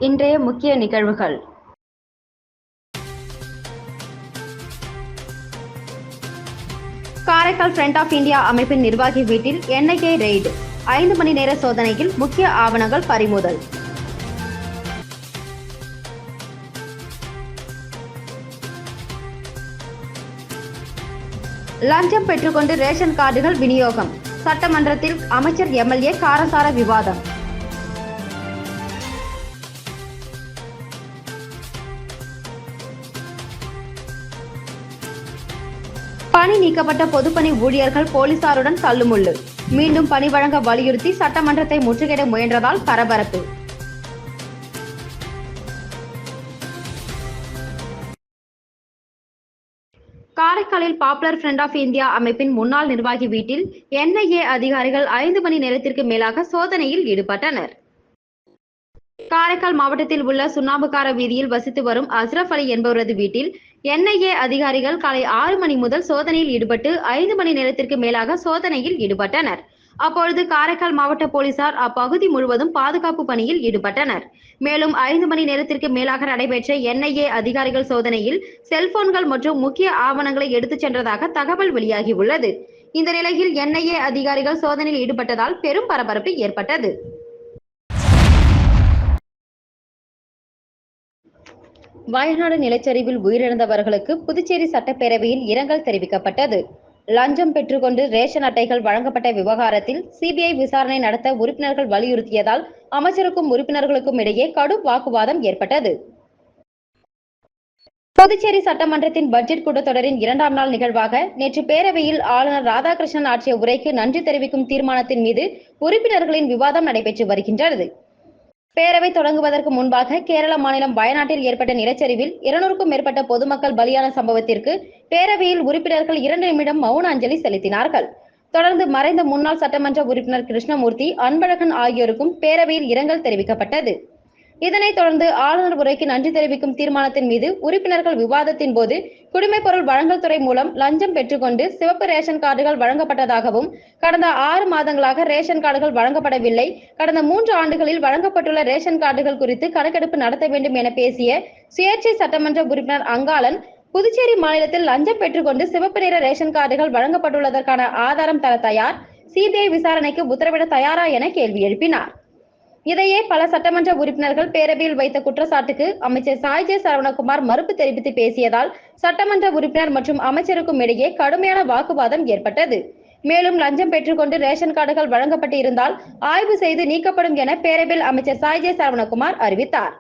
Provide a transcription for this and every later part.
இன்றைய முக்கிய நிகழ்வுகள். காரைக்கால் ஃப்ரண்ட் ஆஃப் இந்தியா அமைப்பின் நிர்வாகி வீட்டில் NIA ரெய்டு. 5 மணி நேர சோதனையில் முக்கிய ஆவணங்கள் பறிமுதல். லஞ்சம் பெற்றுக்கொண்டு ரேஷன் கார்டுகள் விநியோகம். சட்டமன்றத்தில் அமைச்சர் MLA காரசார விவாதம். பணி நீக்கப்பட்ட பொதுப்பணி ஊழியர்கள் போலீசாருடன் தள்ளுமுள்ளு. மீண்டும் பணி வழங்க வலியுறுத்தி சட்டமன்றத்தை முற்றுகையிட முயன்றதால் பரபரப்பு. காரைக்காலில் பாப்புலர் ஃப்ரண்ட் ஆஃப் இந்தியா அமைப்பின் முன்னாள் நிர்வாகி வீட்டில் NIA அதிகாரிகள் 5 மணி நேரத்திற்கு மேலாக சோதனையில் ஈடுபட்டனர். காரைக்கால் மாவட்டத்தில் உள்ள சுண்ணாம்புக்கார வீதியில் வசித்து வரும் அஸ்ரப் அலி என்பவரது வீட்டில் NIA அதிகாரிகள் காலை 6 மணி முதல் சோதனையில் ஈடுபட்டு 5 மணி நேரத்திற்கு மேலாக சோதனையில் ஈடுபட்டனர். அப்பொழுது காரைக்கால் மாவட்ட போலீசார் அப்பகுதி முழுவதும் பாதுகாப்பு பணியில் ஈடுபட்டனர். மேலும் 5 மணி நேரத்திற்கு மேலாக நடைபெற்ற NIA அதிகாரிகள் சோதனையில் செல்போன்கள் மற்றும் முக்கிய ஆவணங்களை எடுத்துச் சென்றதாக தகவல் வெளியாகியுள்ளது. இந்த நிலையில் NIA அதிகாரிகள் சோதனையில் ஈடுபட்டதால் பெரும் பரபரப்பு ஏற்பட்டது. வயநாடு நிலச்சரிவில் உயிரிழந்தவர்களுக்கு புதுச்சேரி சட்டப்பேரவையில் இரங்கல் தெரிவிக்கப்பட்டது. லஞ்சம் பெற்றுக்கொண்டு ரேஷன் அட்டைகள் வழங்கப்பட்ட விவகாரத்தில் CBI விசாரணை நடத்த உறுப்பினர்கள் வலியுறுத்தியதால் அமைச்சருக்கும் உறுப்பினர்களுக்கும் இடையே கடும் வாக்குவாதம் ஏற்பட்டது. புதுச்சேரி சட்டமன்றத்தின் பட்ஜெட் கூட்டத்தொடரின் 2ஆம் நாள் நிகழ்வாக நேற்று பேரவையில் ஆளுநர் ராதாகிருஷ்ணன் ஆற்றிய உரைக்கு நன்றி தெரிவிக்கும் தீர்மானத்தின் மீது உறுப்பினர்களின் விவாதம் நடைபெற்று வருகின்றது. பேரவை தொடங்குவதற்கு முன்பாக கேரள மாநிலம் வயநாட்டில் ஏற்பட்ட நிலச்சரிவில் 200க்கும் மேற்பட்ட பொதுமக்கள் பலியான சம்பவத்திற்கு பேரவையில் உறுப்பினர்கள் 2 நிமிடம் மௌன அஞ்சலி செலுத்தினார்கள். தொடர்ந்து மறைந்த முன்னாள் சட்டமன்ற உறுப்பினர் கிருஷ்ணமூர்த்தி, அன்பழகன் ஆகியோருக்கும் பேரவையில் இரங்கல் தெரிவிக்கப்பட்டது. இதனைத் தொடர்ந்து ஆளுநர் உரைக்கு நன்றி தெரிவிக்கும் தீர்மானத்தின் மீது உறுப்பினர்கள் விவாதத்தின் போது குடிமைப் பொருள் வழங்கல் துறை மூலம் லஞ்சம் பெற்றுக்கொண்டு சிவப்பு ரேஷன் கார்டுகள் வழங்கப்பட்டதாகவும், கடந்த 6 மாதங்களாக ரேஷன் கார்டுகள் வழங்கப்படவில்லை, கடந்த 3 ஆண்டுகளில் வழங்கப்பட்டுள்ள ரேஷன் கார்டுகள் குறித்து கணக்கெடுப்பு நடத்த வேண்டும் என பேசிய சுயேட்சை சட்டமன்ற உறுப்பினர் அங்காளன், புதுச்சேரி மாநிலத்தில் லஞ்சம் பெற்றுக்கொண்டு சிவப்பு நிற ரேஷன் கார்டுகள் வழங்கப்பட்டுள்ளதற்கான ஆதாரம் தர தயார், CBI விசாரணைக்கு உத்தரவிட தயாரா என கேள்வி எழுப்பினார். இதையே பல சட்டமன்ற உறுப்பினர்கள் பேரவையில் வைத்த குற்றச்சாட்டுக்கு அமைச்சர் சாய்ஜே சரவணகுமார் மறுப்பு தெரிவித்து பேசியதால் சட்டமன்ற உறுப்பினர் மற்றும் அமைச்சருக்கும் இடையே கடுமையான வாக்குவாதம் ஏற்பட்டது. மேலும் லஞ்சம் பெற்றுக்கொண்டு ரேஷன் கார்டுகள் வழங்கப்பட்டு இருந்தால் ஆய்வு செய்து நீக்கப்படும் என பேரவையில் அமைச்சர் சாய்ஜே சரவணகுமார் அறிவித்தார்.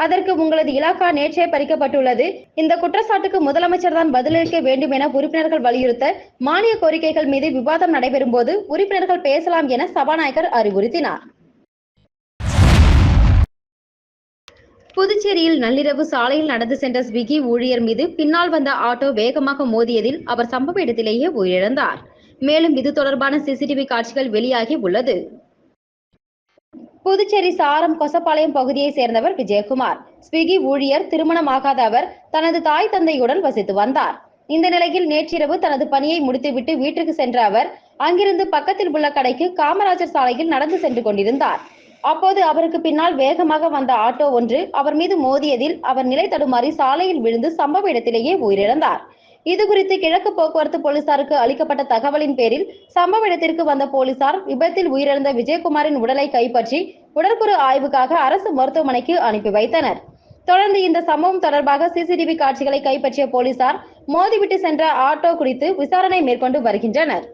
அதற்கு உங்களது இலாக்கா நேற்றே பறிக்கப்பட்டுள்ளது, இந்த குற்றச்சாட்டுக்கு முதலமைச்சர் தான் பதிலளிக்க வேண்டும் என உறுப்பினர்கள் வலியுறுத்த மானிய கோரிக்கைகள் மீது விவாதம் நடைபெறும் போது உறுப்பினர்கள் பேசலாம் என சபாநாயகர் அறிவுறுத்தினார். புதுச்சேரியில் நள்ளிரவு சாலையில் நடந்து சென்ற ஸ்விக்கி ஊழியர் மீது பின்னால் வந்த ஆட்டோ வேகமாக மோதியதில் அவர் சம்பவ இடத்திலேயே உயிரிழந்தார். மேலும் இது தொடர்பான CCTV காட்சிகள் வெளியாகி உள்ளது. புதுச்சேரி சாரம் கொசப்பாளையம் பகுதியை சேர்ந்தவர் விஜயகுமார். ஸ்விக்கி ஊழியர், திருமணமாகாத அவர் தனது தாய் தந்தையுடன் வசித்து வந்தார். இந்த நிலையில் நேற்றிரவு தனது பணியை முடித்துவிட்டு வீட்டுக்கு சென்ற அவர் அங்கிருந்து பக்கத்தில் உள்ள கடைக்கு காமராஜர் சாலையில் நடந்து சென்று கொண்டிருந்தார். அப்போது அவருக்கு பின்னால் வேகமாக வந்த ஆட்டோ ஒன்று அவர் மீது மோதியதில் அவர் நிலை தடுமாறி சாலையில் விழுந்து சம்பவ இடத்திலேயே உயிரிழந்தார். இதுகுறித்து கிழக்கு போக்குவரத்து போலீசாருக்கு அளிக்கப்பட்ட தகவலின் பேரில் சம்பவ இடத்திற்கு வந்த போலீசார் விபத்தில் உயிரிழந்த விஜயகுமாரின் உடலை கைப்பற்றி உடற்கூறு ஆய்வுக்காக அரசு மருத்துவமனைக்கு அனுப்பி வைத்தனர். தொடர்ந்து இந்த சம்பவம் தொடர்பாக CCTV காட்சிகளை கைப்பற்றிய போலீசார் மோதிவிட்டு சென்ற ஆட்டோ குறித்து விசாரணை மேற்கொண்டு வருகின்றனர்.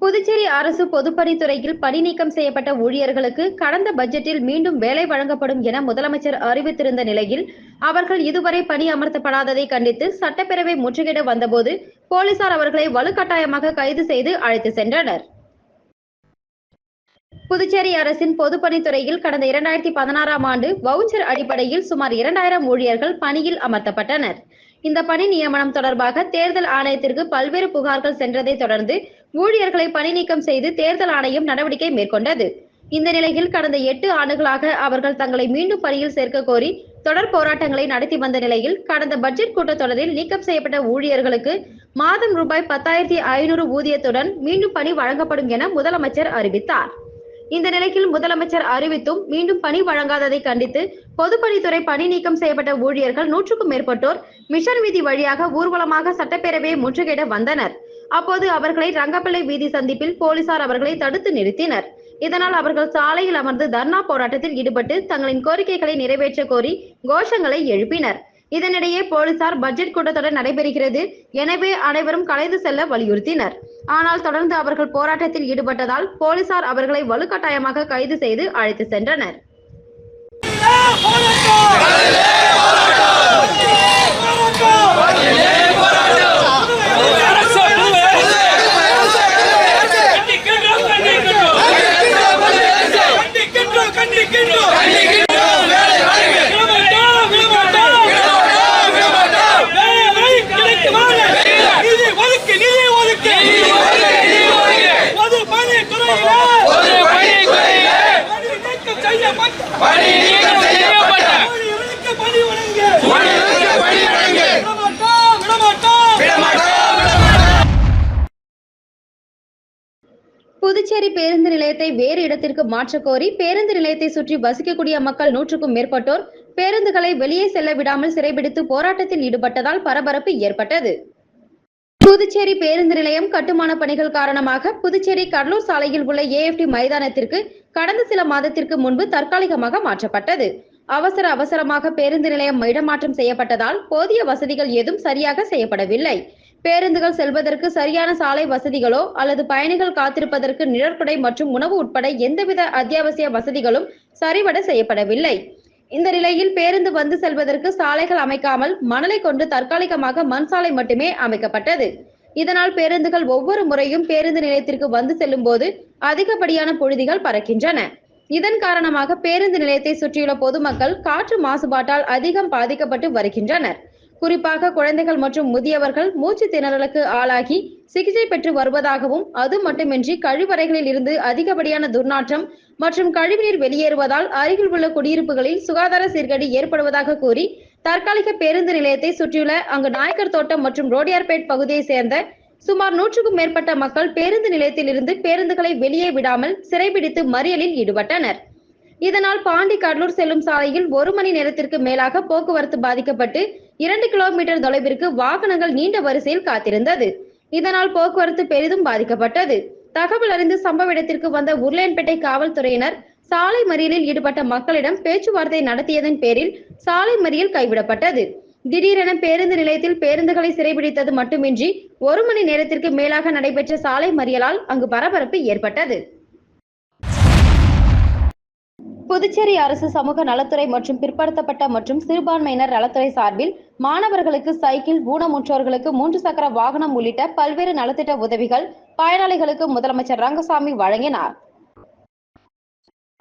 புதுச்சேரி அரசு பொதுப்பணித்துறையில் பணி நீக்கம் செய்யப்பட்ட ஊழியர்களுக்கு கடந்த பட்ஜெட்டில் மீண்டும் வேலை வழங்கப்படும் என முதலமைச்சர் அறிவித்திருந்த நிலையில் அவர்கள் இதுவரை பணி அமர்த்தப்படாததை கண்டித்து சட்டப்பேரவை முற்றுகையிட வந்தபோது போலீசார் அவர்களை வலுக்கட்டாயமாக கைது செய்து அழைத்து சென்றனர். புதுச்சேரி அரசின் பொதுப்பணித்துறையில் கடந்த 2016ஆம் ஆண்டு வவுச்சர் அடிப்படையில் சுமார் 2000 ஊழியர்கள் பணியில் அமர்த்தப்பட்டனர். இந்த பணி நியமனம் தொடர்பாக தேர்தல் ஆணையத்திற்கு பல்வேறு புகார்கள் சென்றதை தொடர்ந்து ஊழியர்களை பணி நீக்கம் செய்து தேர்தல் ஆணையம் நடவடிக்கை மேற்கொண்டது. இந்த நிலையில் கடந்த 8 ஆண்டுகளாக அவர்கள் தங்களை மீண்டும் பணியில் சேர்க்க கோரி தொடர் போராட்டங்களை நடத்தி வந்த நிலையில் கடந்த பட்ஜெட் கூட்டத்தொடரில் நீக்கம் செய்யப்பட்ட ஊழியர்களுக்கு மாதம் ரூபாய் 10,500 ஊதியத்துடன் மீண்டும் பணி வழங்கப்படும் என முதலமைச்சர் அறிவித்தார். இந்த நிலையில் முதலமைச்சர் அறிவித்தும் மீண்டும் பணி வழங்காததை கண்டித்து பொதுப்பணித்துறை பணி நீக்கம் செய்யப்பட்ட ஊழியர்கள் 100க்கும் மேற்பட்டோர் மிஷன் வீதி வழியாக ஊர்வலமாக சட்டப்பேரவையை முற்றுகையிட வந்தனர். அப்போது அவர்களை ரங்கப்பிள்ளை வீதி சந்திப்பில் போலீசார் அவர்களை தடுத்து நிறுத்தினர். இதனால் அவர்கள் சாலையில் அமர்ந்து தர்ணா போராட்டத்தில் ஈடுபட்டு தங்களின் கோரிக்கைகளை நிறைவேற்ற கோரி கோஷங்களை எழுப்பினர். இதனிடையே போலீசார் பட்ஜெட் கூட்டத்தொடர் நடைபெறுகிறது, எனவே அனைவரும் கலைந்து செல்ல வலியுறுத்தினர். ஆனால் தொடர்ந்து அவர்கள் போராட்டத்தில் ஈடுபட்டதால் போலீசார் அவர்களை வலுக்கட்டாயமாக கைது செய்து அழைத்து சென்றனர். புதுச்சேரி பேருந்து நிலையத்தை வேறு இடத்திற்கு மாற்றக் கோரி பேருந்து நிலையத்தை சுற்றி வசிக்கக்கூடிய மக்கள் 100க்கும் மேற்பட்டோர் பேருந்துகளை வெளியே செல்ல விடாமல் சிறைபிடித்து போராட்டத்தில் ஈடுபட்டதால் பரபரப்பு ஏற்பட்டது. புதுச்சேரி பேருந்து நிலையம் கட்டுமான பணிகள் காரணமாக புதுச்சேரி கடலூர் சாலையில் உள்ள AFT மைதானத்திற்கு கடந்த சில மாதத்திற்கு முன்பு தற்காலிகமாக மாற்றப்பட்டது. அவசரமாக பேருந்து நிலையம் இடமாற்றம் செய்யப்பட்டதால் போதிய வசதிகள் ஏதும் சரியாக செய்யப்படவில்லை. பேருந்துகள் செல்வதற்கு சரியான சாலை வசதிகளோ அல்லது பயணிகள் காத்திருப்பதற்கு நிழற்குடை மற்றும் உணவு உட்பட எந்தவித அத்தியாவசிய வசதிகளும் சரிவர செய்யப்படவில்லை. இந்த நிலையில் பேருந்து வந்து செல்வதற்கு சாலைகள் அமைக்காமல் மணலை கொண்டு தற்காலிகமாக மண் சாலை மட்டுமே அமைக்கப்பட்டது. இதனால் பேருந்துகள் ஒவ்வொரு முறையும் பேருந்து நிலையத்திற்கு வந்து செல்லும் போது அதிகப்படியான புழுதிகள் பறக்கின்றன. இதன் காரணமாக பேருந்து நிலையத்தை சுற்றியுள்ள பொதுமக்கள் காற்று மாசுபாட்டால் அதிகம் பாதிக்கப்பட்டு வருகின்றனர். குறிப்பாக குழந்தைகள் மற்றும் முதியவர்கள் மூச்சு திணறலுக்கு ஆளாகி சிகிச்சை பெற்று வருவதாகவும், அது மட்டுமின்றி கழிவறைகளில் இருந்து அதிகப்படியான துர்நாற்றம் மற்றும் கழிவுநீர் வெளியேறுவதால் அருகில் உள்ள குடியிருப்புகளில் சுகாதார சீர்கேடு ஏற்படுவதாக கூறி தற்காலிக பேருந்து நிலையத்தை சுற்றியுள்ள அங்கு நாயக்கர் தோட்டம் மற்றும் ரோடியார்பேட் பகுதியை சேர்ந்த சுமார் 100க்கும் மேற்பட்ட மக்கள் பேருந்து நிலையத்தில் இருந்து பேருந்துகளை வெளியே விடாமல் சிறைபிடித்து மறியலில் ஈடுபட்டனர். இதனால் பாண்டி கடலூர் செல்லும் சாலையில் 1 மணி நேரத்திற்கு மேலாக போக்குவரத்து பாதிக்கப்பட்டு 2 கிலோமீட்டர் தொலைவிற்கு வாகனங்கள் நீண்ட வரிசையில் காத்திருந்தது. இதனால் போக்குவரத்து பெரிதும் பாதிக்கப்பட்டது. தகவல் அறிந்து சம்பவ இடத்திற்கு வந்த உருளையன்பேட்டை காவல்துறையினர் சாலை மறியலில் ஈடுபட்ட மக்களிடம் பேச்சுவார்த்தை நடத்தியதன் பேரில் சாலை மறியல் கைவிடப்பட்டது. திடீரென பேருந்து நிலையத்தில் பேருந்துகளை சிறைபிடித்தது மட்டுமின்றி 1 மணி நேரத்திற்கு மேலாக நடைபெற்ற சாலை மறியலால் அங்கு பரபரப்பு ஏற்பட்டது. புதுச்சேரி அரசு சமூக நலத்துறை மற்றும் பிற்படுத்தப்பட்ட மற்றும் சிறுபான்மையினர் நலத்துறை சார்பில் மாணவர்களுக்கு சைக்கிள், ஊனமுற்றோர்களுக்கு 3 சக்கர வாகனம் உள்ளிட்ட பல்வேறு நலத்திட்ட உதவிகள் பயனாளிகளுக்கு முதலமைச்சர் ரங்கசாமி வழங்கினார்.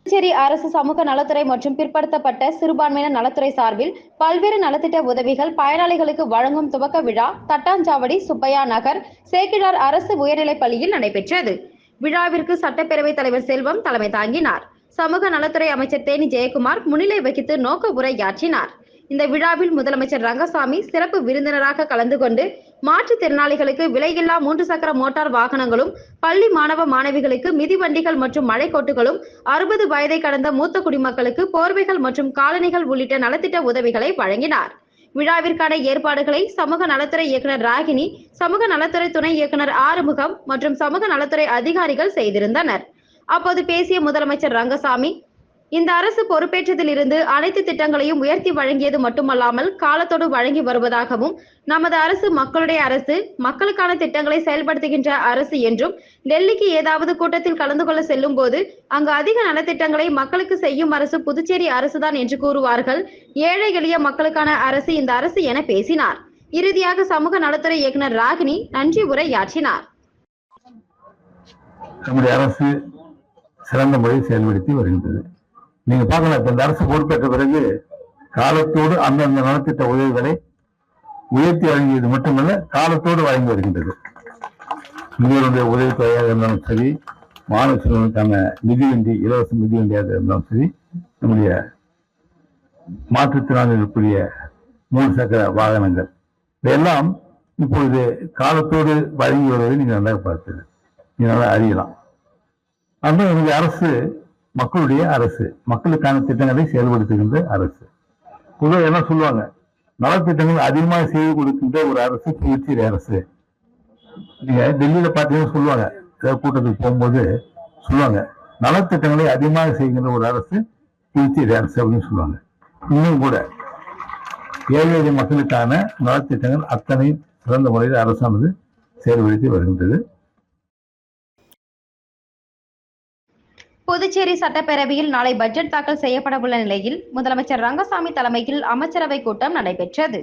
புதுச்சேரி அரசு சமூக நலத்துறை மற்றும் பிற்படுத்தப்பட்ட சிறுபான்மையினர் நலத்துறை சார்பில் பல்வேறு நலத்திட்ட உதவிகள் பயனாளிகளுக்கு வழங்கும் துவக்க விழா தட்டாஞ்சாவடி சுப்பையா நகர் சேக்கிழார் அரசு உயர்நிலைப் பள்ளியில் நடைபெற்றது. விழாவிற்கு சட்டப்பேரவைத் தலைவர் செல்வம் தலைமை தாங்கினார். சமூக நலத்துறை அமைச்சர் தேனி ஜெயக்குமார் முன்னிலை வகித்து நோக்க உரையாற்றினார். இந்த விழாவில் முதலமைச்சர் ரங்கசாமி சிறப்பு விருந்தினராக கலந்து கொண்டு மாற்றுத்திறனாளிகளுக்கு விலையில்லா 3 சக்கர மோட்டார் வாகனங்களும், பள்ளி மாணவ மாணவிகளுக்கு மிதிவண்டிகள் மற்றும் மழைக்கோட்டுகளும், 60 வயதை கடந்த மூத்த குடிமக்களுக்கு போர்வைகள் மற்றும் காலணிகள் உள்ளிட்ட நலத்திட்ட உதவிகளை வழங்கினார். விழாவிற்கான ஏற்பாடுகளை சமூக நலத்துறை இயக்குனர் ராகினி, சமூக நலத்துறை துணை இயக்குனர் ஆறுமுகம் மற்றும் சமூக நலத்துறை அதிகாரிகள் செய்திருந்தனர். அப்போது பேசிய முதலமைச்சர் ரங்கசாமி, இந்த அரசு பொறுப்பேற்றதிலிருந்து அனைத்து திட்டங்களையும் உயர்த்தி வழங்கியது மட்டுமல்லாமல் காலத்தோடு வழங்கி வருவதாகவும், நமது அரசு மக்களுடைய அரசு, மக்களுக்கான திட்டங்களை செயல்படுத்துகின்ற அரசு என்றும், டெல்லிக்கு ஏதாவது கூட்டத்தில் கலந்து கொள்ள செல்லும் போது அங்கு அதிக நலத்திட்டங்களை மக்களுக்கு செய்யும் அரசு புதுச்சேரி அரசுதான் என்று கூறுவார்கள். ஏழை எளிய மக்களுக்கான அரசு இந்த அரசு என பேசினார். இறுதியாக சமூக நலத்துறை இயக்குனர் ராகினி நன்றி உரையாற்றினார். நம்முடைய அரசு சிறந்த முறையில் செயல்படுத்தி வருகின்றது. நீங்க பார்க்கலாம், இப்ப இந்த அரசு பொறுப்பேற்ற பிறகு காலத்தோடு அந்தந்த நலத்திட்ட உதவிகளை உயர்த்தி வழங்கியது மட்டுமல்ல, காலத்தோடு வழங்கி வருகின்றது. முதல்வருடைய உதவித்தொகையாக இருந்தாலும் சரி, மாணவ செல்வனுக்கான மிதிவண்டி, இலவச மிதிவண்டியாக இருந்தாலும் சரி, நம்முடைய மாற்றுத்திறனாளிகளுக்குரிய 3 சக்கர வாகனங்கள், இதையெல்லாம் இப்பொழுது காலத்தோடு வழங்கி வருவதை நீங்க நல்லா பார்த்தது, நீங்க நல்லா அறியலாம். அப்ப இந்த அரசு மக்களுடைய அரசு, மக்களுக்கான திட்டங்களை செயல்படுத்துகின்ற அரசு. பொதுவாக என்ன சொல்லுவாங்க, நலத்திட்டங்கள் அதிகமாக செய்து கொடுக்கின்ற ஒரு அரசு புதுச்சேரி அரசு. நீங்க டெல்லியில பார்த்தீங்கன்னா சொல்லுவாங்க, ஏதாவது கூட்டத்துக்கு போகும்போது சொல்லுவாங்க, நலத்திட்டங்களை அதிகமாக செய்கின்ற ஒரு அரசு புதுச்சேரி அரசு அப்படின்னு சொல்லுவாங்க. இன்னும் கூட ஏழை எளிய மக்களுக்கான நலத்திட்டங்கள் அத்தனை சிறந்த முறையில் அரசானது செயல்படுத்தி வருகின்றது. புதுச்சேரி சட்டப்பேரவையில் நாளை பட்ஜெட் தாக்கல் செய்யப்படவுள்ள நிலையில் முதலமைச்சர் ரங்கசாமி தலைமையில் அமைச்சரவை கூட்டம் நடைபெற்றது.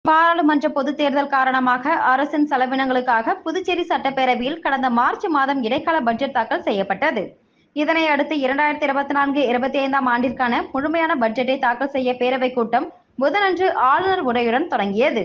பாராளுமன்ற பொதுத் தேர்தல் காரணமாக அரசின் செலவினங்களுக்காக புதுச்சேரி சட்டப்பேரவையில் கடந்த மார்ச் மாதம் இடைக்கால பட்ஜெட் தாக்கல் செய்யப்பட்டது. இதனை அடுத்து 2024-25 ஆண்டிற்கான முழுமையான பட்ஜெட்டை தாக்கல் செய்ய பேரவை கூட்டம் புதனன்று ஆளுநர் உரையுடன் தொடங்கியது.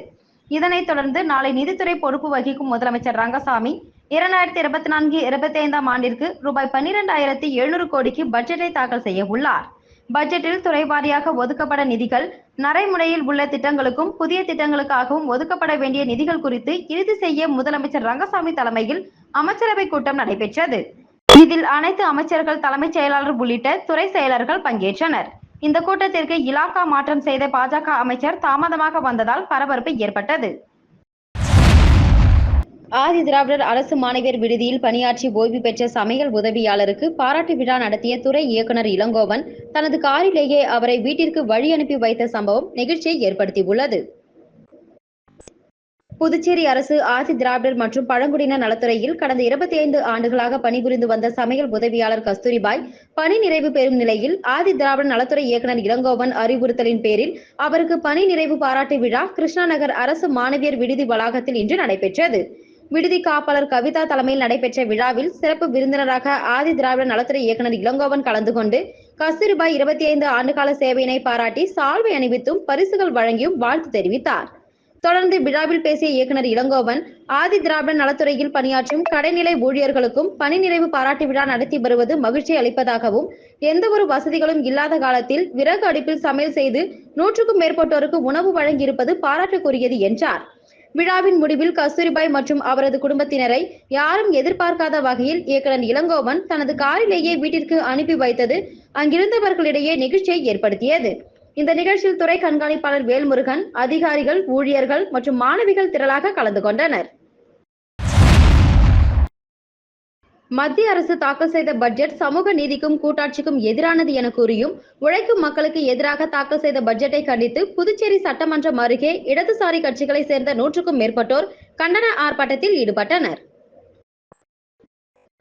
இதனைத் தொடர்ந்து நாளை நிதித்துறை பொறுப்பு வகிக்கும் முதலமைச்சர் ரங்கசாமி 2024-25 ஆண்டிற்கு ரூபாய் 12,700 கோடிக்கு பட்ஜெட்டை தாக்கல் செய்ய உள்ளார். பட்ஜெட்டில் துறை வாரியாக ஒதுக்கப்பட நிதிகள், நடைமுறையில் உள்ள திட்டங்களுக்கும் புதிய திட்டங்களுக்காகவும் ஒதுக்கப்பட வேண்டிய நிதிகள் குறித்து இறுதி செய்ய முதலமைச்சர் ரங்கசாமி தலைமையில் அமைச்சரவை கூட்டம் நடைபெற்றது. இதில் அனைத்து அமைச்சர்கள், தலைமைச் செயலாளர் உள்ளிட்ட துறை செயலர்கள் பங்கேற்றனர். இந்த கூட்டத்திற்கு இலாகா மாற்றம் செய்த பாஜக அமைச்சர் தாமதமாக வந்ததால் பரபரப்பு ஏற்பட்டது. ஆதி திராவிடர் அரசு மாணவியர் விடுதியில் பணியாற்றி ஓய்வு பெற்ற சமையல் உதவியாளருக்கு பாராட்டு விழா நடத்திய துறை இயக்குனர் இளங்கோவன் தனது காரிலேயே அவரை வீட்டிற்கு வழி அனுப்பி வைத்த சம்பவம் நெகிழ்ச்சியை ஏற்படுத்தியுள்ளது. புதுச்சேரி அரசு ஆதி திராவிடர் மற்றும் பழங்குடியினர் நலத்துறையில் கடந்த 25 ஆண்டுகளாக பணிபுரிந்து வந்த சமையல் உதவியாளர் கஸ்தூரிபாய் பணி நிறைவு பெறும் நிலையில் ஆதி திராவிடர் நலத்துறை இயக்குனர் இளங்கோவன் அறிவுறுத்தலின் பேரில் அவருக்கு பணி நிறைவு பாராட்டு விழா கிருஷ்ணா நகர் அரசு மாணவியர் விடுதி வளாகத்தில் இன்று நடைபெற்றது. விடுதி காப்பாளர் கவிதா தலைமையில் நடைபெற்ற விழாவில் சிறப்பு விருந்தினராக ஆதி திராவிடர் நலத்துறை இயக்குனர் இளங்கோவன் கலந்து கொண்டு கஸ்தூரிபாய் 25 ஆண்டுகால சேவையினை பாராட்டி சால்வை அணிவித்தும் பரிசுகள் வழங்கியும் வாழ்த்து தெரிவித்தார். தொடர்ந்து விழாவில் பேசிய இயக்குனர் இளங்கோவன் ஆதி திராவிடர் நலத்துறையில் பணியாற்றும் கடைநிலை ஊழியர்களுக்கும் பணி நிறைவு பாராட்டு விழா நடத்தி வருவது மகிழ்ச்சி அளிப்பதாகவும், எந்த ஒரு வசதிகளும் இல்லாத காலத்தில் விறகு அடுப்பில் சமையல் செய்து 100க்கும் மேற்பட்டோருக்கு உணவு வழங்கியிருப்பது பாராட்டுக்குரியது என்றார். விழாவின் முடிவில் கஸ்தூரிபாய் மற்றும் அவரது குடும்பத்தினரை யாரும் எதிர்பார்க்காத வகையில் இயக்குனர் இளங்கோவன் தனது காரிலேயே வீட்டிற்கு அனுப்பி வைத்தது அங்கிருந்தவர்களிடையே நெகிழ்ச்சியை ஏற்படுத்தியது. இந்த நிகழ்ச்சியில் துறை கண்காணிப்பாளர் வேல்முருகன், அதிகாரிகள், ஊழியர்கள் மற்றும் மாணவிகள் திரளாக கலந்து கொண்டனர். மத்திய அரசு தாக்கல் செய்த பட்ஜெட் சமூக நீதிக்கும் கூட்டாட்சிக்கும் எதிரானது என கூறியும், உழைக்கும் மக்களுக்கு எதிராக தாக்கல் செய்த பட்ஜெட்டை கண்டித்து புதுச்சேரி சட்டமன்றம் அருகே இடதுசாரி கட்சிகளை சேர்ந்த 100க்கும் மேற்பட்டோர் கண்டன ஆர்ப்பாட்டத்தில் ஈடுபட்டனர்.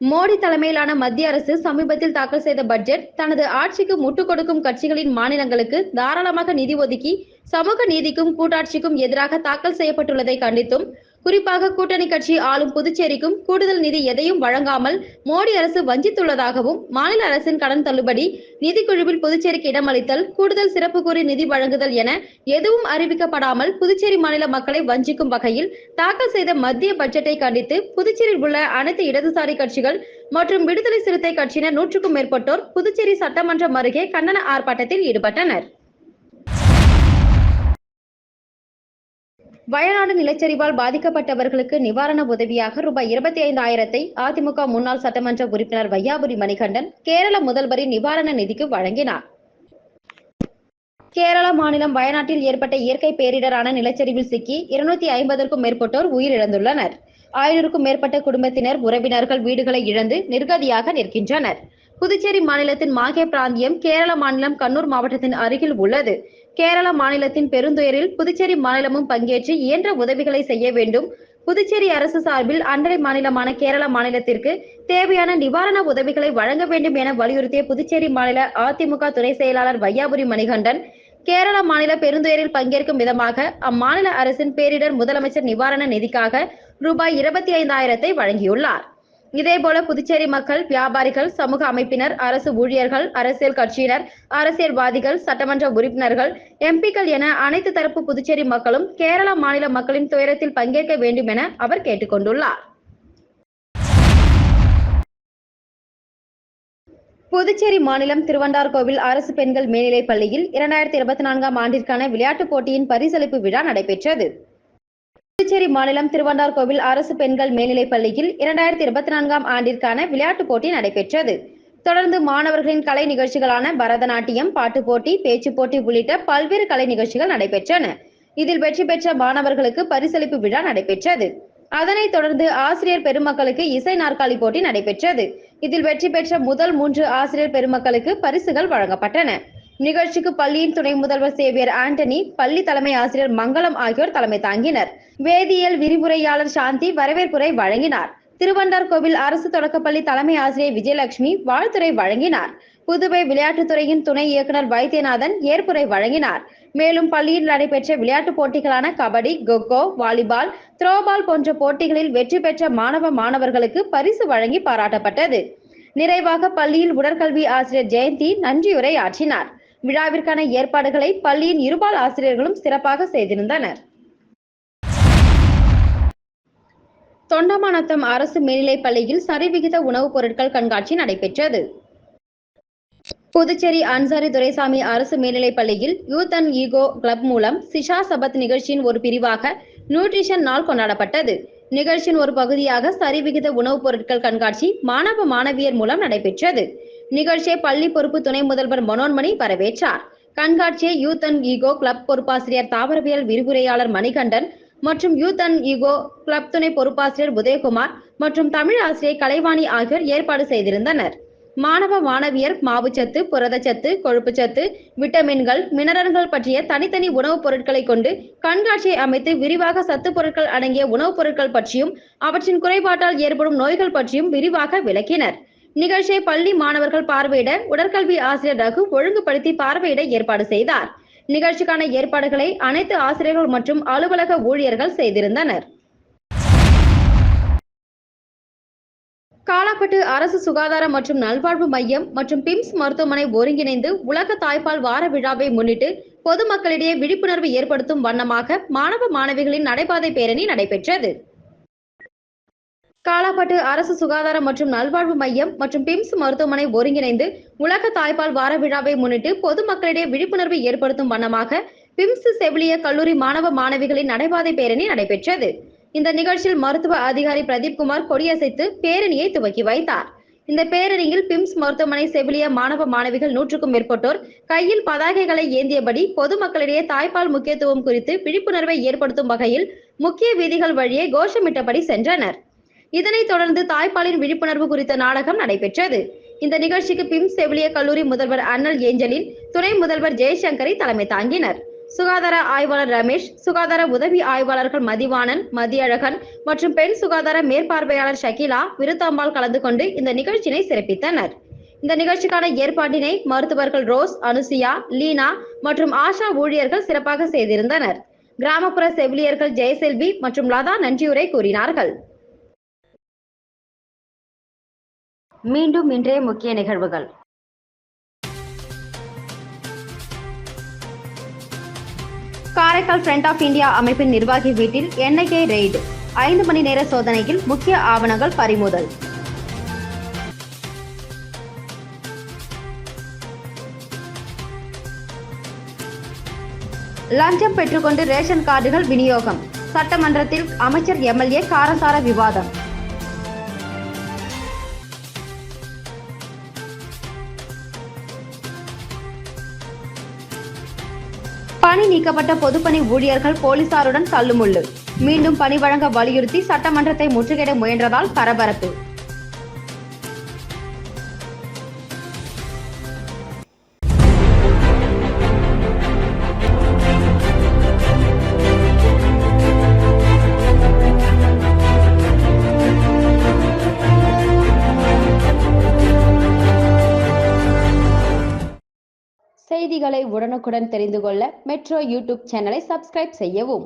மோடி தலைமையிலான மத்திய அரசு சமீபத்தில் தாக்கல் செய்த பட்ஜெட் தனது ஆட்சிக்கு முட்டுக் கொடுக்கும் கட்சிகளின் மாநிலங்களுக்கு தாராளமாக நிதி ஒதுக்கி சமூக நீதிக்கும் கூட்டாட்சிக்கும் எதிராக தாக்கல் செய்யப்பட்டுள்ளதை கண்டித்தும், குறிப்பாக கூட்டணி கட்சி ஆளும் புதுச்சேரிக்கும் கூடுதல் நிதி எதையும் வழங்காமல் மோடி அரசு வஞ்சித்துள்ளதாகவும், மாநில அரசின் கடன் தள்ளுபடி, நிதிக்குழுவில் புதுச்சேரிக்கு இடமளித்தல், கூடுதல் சிறப்பு கூறி நிதி வழங்குதல் என எதுவும் அறிவிக்கப்படாமல் புதுச்சேரி மாநில மக்களை வஞ்சிக்கும் வகையில் தாக்கல் செய்த மத்திய பட்ஜெட்டை கண்டித்து புதுச்சேரியில் உள்ள அனைத்து இடதுசாரி கட்சிகள் மற்றும் விடுதலை சிறுத்தை கட்சியினர் 100க்கும் மேற்பட்டோர் புதுச்சேரி சட்டமன்றம் அருகே கண்டன ஆர்ப்பாட்டத்தில் ஈடுபட்டனர். வயநாடு நிலச்சரிவால் பாதிக்கப்பட்டவர்களுக்கு நிவாரண உதவியாக ரூபாய் 25,000 அதிமுக முன்னாள் சட்டமன்ற உறுப்பினர் வையாபுரி மணிகண்டன் கேரள முதல்வரின் நிவாரண நிதிக்கு வழங்கினார். கேரள மாநிலம் வயநாட்டில் ஏற்பட்ட இயற்கை பேரிடரான நிலச்சரிவில் சிக்கி 250க்கும் மேற்பட்டோர் உயிரிழந்துள்ளனர். 1000க்கும் மேற்பட்ட குடும்பத்தினர், உறவினர்கள் வீடுகளை இழந்து நிர்கதியாக நிற்கின்றனர். புதுச்சேரி மாநிலத்தின் மாஹே பிராந்தியம் கேரள மாநிலம் கண்ணூர் மாவட்டத்தின் அருகில் உள்ளது. கேரள மாநிலத்தின் பெருந்துயரில் புதுச்சேரி மாநிலமும் பங்கேற்று இயன்ற உதவிகளை செய்ய வேண்டும். புதுச்சேரி அரசு சார்பில் அண்டை மாநிலமான கேரள மாநிலத்திற்கு தேவையான நிவாரண உதவிகளை வழங்க வேண்டும் என வலியுறுத்திய புதுச்சேரி மாநில அதிமுக துணை செயலாளர் வையாபுரி மணிகண்டன் கேரள மாநில பெருந்துயரில் பங்கேற்கும் விதமாக அம்மாநில அரசின் பேரிடர் முதலமைச்சர் நிவாரண நிதிக்காக ரூபாய் 25,000 வழங்கியுள்ளார். இதேபோல புதுச்சேரி மக்கள், வியாபாரிகள், சமூக அமைப்பினர், அரசு ஊழியர்கள், அரசியல் கட்சியினர், அரசியல்வாதிகள், சட்டமன்ற உறுப்பினர்கள், எம்பிக்கள் என அனைத்து தரப்பு புதுச்சேரி மக்களும் கேரள மாநில மக்களின் துயரத்தில் பங்கேற்க வேண்டும் என அவர் கேட்டுக்கொண்டுள்ளார். புதுச்சேரி மாநிலம் திருவண்டார்கோவில் அரசு பெண்கள் மேல்நிலைப் பள்ளியில் 2024 ஆண்டிற்கான விளையாட்டுப் போட்டியின் பரிசளிப்பு விழா நடைபெற்றது. புதுச்சேரி மாநிலம் திருவண்டார்கோவில் அரசு பெண்கள் மேல்நிலைப் பள்ளியில் 2024ஆம் ஆண்டிற்கான விளையாட்டுப் போட்டி நடைபெற்றது. தொடர்ந்து மாணவர்களின் கலை நிகழ்ச்சிகளான பரதநாட்டியம், பாட்டுப் போட்டி, பேச்சுப் போட்டி உள்ளிட்ட பல்வேறு கலை நிகழ்ச்சிகள் நடைபெற்றன. இதில் வெற்றி பெற்ற மாணவர்களுக்கு பரிசளிப்பு விழா நடைபெற்றது. அதனைத் தொடர்ந்து ஆசிரியர் பெருமக்களுக்கு இசை நாற்காலி போட்டி நடைபெற்றது. இதில் வெற்றி பெற்ற முதல் 3 ஆசிரியர் பெருமக்களுக்கு பரிசுகள் வழங்கப்பட்டன. நிகழ்ச்சிக்கு பள்ளியின் துணை முதல்வர் சேவியர் ஆண்டனி, பள்ளி தலைமை ஆசிரியர் மங்களம் ஆகியோர் தலைமை தாங்கினர். வேதியியல் விரிவுரையாளர் சாந்தி வரவேற்புரை வழங்கினார். திருவண்டார்கோவில் அரசு தொடக்கப்பள்ளி தலைமை ஆசிரியர் விஜயலட்சுமி வாழ்த்துரை வழங்கினார். புதுவை விளையாட்டுத்துறையின் துணை இயக்குநர் வைத்தியநாதன் ஏற்புரை வழங்கினார். மேலும் பள்ளியில் நடைபெற்ற விளையாட்டுப் போட்டிகளான கபடி, கொக்கோ, வாலிபால், த்ரோபால் போன்ற போட்டிகளில் வெற்றி பெற்ற மாணவர்களுக்கு பரிசு வழங்கி பாராட்டப்பட்டது. நிறைவாக பள்ளியில் உடற்கல்வி ஆசிரியர் ஜெயந்தி நன்றியுரை ஆற்றினார். விழாவிற்கான ஏற்பாடுகளை பள்ளியின் இருபால் ஆசிரியர்களும் சிறப்பாக செய்திருந்தனர். தொண்டமாநத்தம் அரசு மேல்நிலைப் பள்ளியில் சரிவிகித உணவுப் பொருட்கள் கண்காட்சி நடைபெற்றது. புதுச்சேரி அன்சாரி துரைசாமி அரசு மேல்நிலைப் பள்ளியில் யூத் அண்ட் ஈகோ கிளப் மூலம் சிஷா சபத் நிகழ்ச்சியின் ஒரு பிரிவாக நியூட்ரிஷன் நாள் கொண்டாடப்பட்டது. நிகழ்ச்சியின் ஒரு பகுதியாக சரிவிகித உணவுப் பொருட்கள் கண்காட்சி மாணவ மாணவியர் மூலம் நடைபெற்றது. நிகழ்ச்சியை பள்ளி பொறுப்பு துணை முதல்வர் மனோன்மணி வரவேற்றார். கண்காட்சியை யூத் அண்ட் ஈகோ கிளப் பொறுப்பாசிரியர் தாவரவியல் விரிவுரையாளர் மணிகண்டன் மற்றும் யூத் அண்ட் ஈகோ கிளப் துணை பொறுப்பாசிரியர் உதயகுமார் மற்றும் தமிழ் ஆசிரியர் கலைவாணி ஆகியோர் ஏற்பாடு செய்திருந்தனர். மாணவ மாணவியர் மாவுச்சத்து, புரதச்சத்து, கொழுப்புச்சத்து, விட்டமின்கள், மினரல்கள் பற்றிய தனித்தனி உணவுப் பொருட்களை கொண்டு கண்காட்சியை அமைத்து விரிவாக சத்து பொருட்கள் அடங்கிய உணவுப் பொருட்கள் பற்றியும் அவற்றின் குறைபாட்டால் ஏற்படும் நோய்கள் பற்றியும் விரிவாக விளக்கினர். நிகழ்ச்சியை பள்ளி மாணவர்கள் பார்வையிட உடற்கல்வி ஆசிரியர் ரகு ஒழுங்குபடுத்தி பார்வையிட ஏற்பாடு செய்தார். நிகழ்ச்சிக்கான ஏற்பாடுகளை அனைத்து ஆசிரியர்கள் மற்றும் அலுவலக ஊழியர்கள் செய்திருந்தனர். காலாப்பட்டு அரசு சுகாதார மற்றும் நல்வாழ்வு மையம் மற்றும் பிம்ஸ் மருத்துவமனை ஒருங்கிணைந்து உலக தாய்ப்பால் வார விழாவை முன்னிட்டு பொதுமக்களிடையே விழிப்புணர்வு ஏற்படுத்தும் வண்ணமாக மாணவ மாணவிகளின் நடைபாதை பேரணி நடைபெற்றது. காலாப்பட்டு அரசு சுகாதார மற்றும் நல்வாழ்வு மையம் மற்றும் பிம்ஸ் மருத்துவமனை ஒருங்கிணைந்து உலக தாய்ப்பால் வார விழாவை முன்னிட்டு பொதுமக்களிடையே விழிப்புணர்வு ஏற்படுத்தும் வண்ணமாக பிம்ஸ் செவிலிய கல்லூரி மாணவ மாணவிகளின் நடைபாதை பேரணி நடைபெற்றது. இந்த நிகழ்ச்சியில் மருத்துவ அதிகாரி பிரதீப்குமார் கொடியசைத்து பேரணியை துவக்கி வைத்தார். இந்த பேரணியில் பிம்ஸ் மருத்துவமனை செவிலிய மாணவ மாணவிகள் 100க்கும் மேற்பட்டோர் கையில் பதாகைகளை ஏந்தியபடி பொதுமக்களிடையே தாய்ப்பால் முக்கியத்துவம் குறித்து விழிப்புணர்வை ஏற்படுத்தும் வகையில் முக்கிய வீதிகள் வழியே கோஷமிட்டபடி சென்றனர். இதனைத் தொடர்ந்து தாய்ப்பாலின் விழிப்புணர்வு குறித்த நாடகம் நடைபெற்றது. இந்த நிகழ்ச்சிக்கு பிம்ஸ் செவிலிய கல்லூரி முதல்வர் அண்ணல் ஏஞ்சலின், துணை முதல்வர் ஜெயசங்கரி தலைமை தாங்கினர். சுகாதார ஆய்வாளர் ரமேஷ், சுகாதார உதவி ஆய்வாளர்கள் மதிவாணன், மதியழகன் மற்றும் பெண் சுகாதார மேற்பார்வையாளர் ஷகிலா, விருத்தாம்பாள் கலந்து கொண்டு இந்த நிகழ்ச்சியினை சிறப்பித்தனர். இந்த நிகழ்ச்சிக்கான ஏற்பாட்டினை மருத்துவர்கள் ரோஸ், அனுசியா, லீனா மற்றும் ஆஷா ஊழியர்கள் சிறப்பாக செய்திருந்தனர். கிராமப்புற செவிலியர்கள் ஜெயசெல்வி மற்றும் லதா நன்றியுரை கூறினார்கள். மீண்டும் இன்றைய முக்கிய நிகழ்வுகள். காரைக்கால் ஃப்ரண்ட் ஆஃப் இந்தியா அமைப்பின் நிர்வாகி வீட்டில் NIA ரெய்டு. 5 மணி நேர சோதனையில் முக்கிய ஆவணங்கள் பறிமுதல். லஞ்சம் பெற்றுக்கொண்டு ரேஷன் கார்டுகள் விநியோகம். சட்டமன்றத்தில் அமைச்சர் MLA காரசார விவாதம். பணி நீக்கப்பட்ட பொதுப்பணி ஊழியர்கள் போலீசாருடன் தள்ளுமுள்ளு. மீண்டும் பணி வழங்க வலியுறுத்தி சட்டமன்றத்தை முற்றுகையிட முயன்றதால் பரபரப்பு. செய்திகளை உடனுக்குடன் தெரிந்து கொள்ள மெட்ரோ யூடியூப் சேனலை சப்ஸ்கிரைப் செய்யவும்.